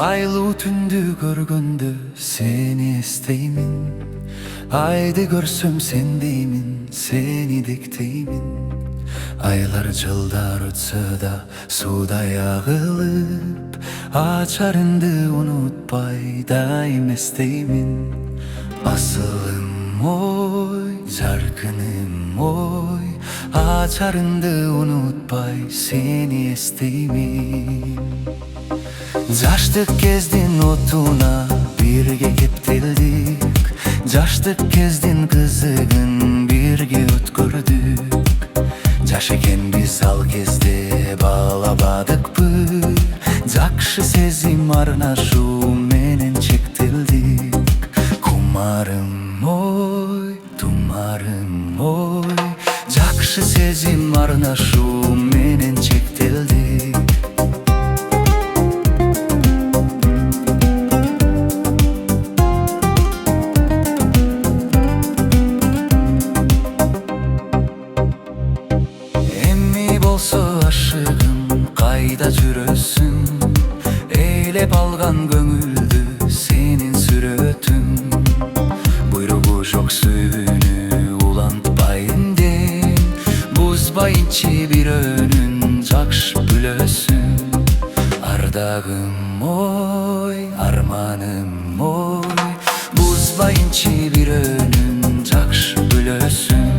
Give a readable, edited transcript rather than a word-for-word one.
Айлуу түндү көргөндө сени эстеймин, айды көрсөм сен деймин, сени дектеймин. Айлар жылдар өтсө да суудай агылып, ачарыңды унутпай дайым эстеймин. Асылым ой, жаркыным ой, ачарыңды унутпай сени эстеймин. Жаштык кездин отуна бирге кептелдик, жаштык кездин кызыгын бирге өткөрдүк. Жаш экенбиз ал кезде баалабадыкпы, жакшы сезим арнашуу менен чектелдик. Кумарым ой, тумарым ой, жакшы сезим арнашуу менен чектелдик. Ашыгым кайда жүрөсүң, ээлеп алган көңүлдү сенин сүрөтүң. Буйругу жок сүйүүнү улантпайын дейм, бузбайынчы бирөөнүн жакшы бүлөсүн. Ардагым ой, арманым ой, бузбайынчы бирөөнүн жакшы бүлөсүн.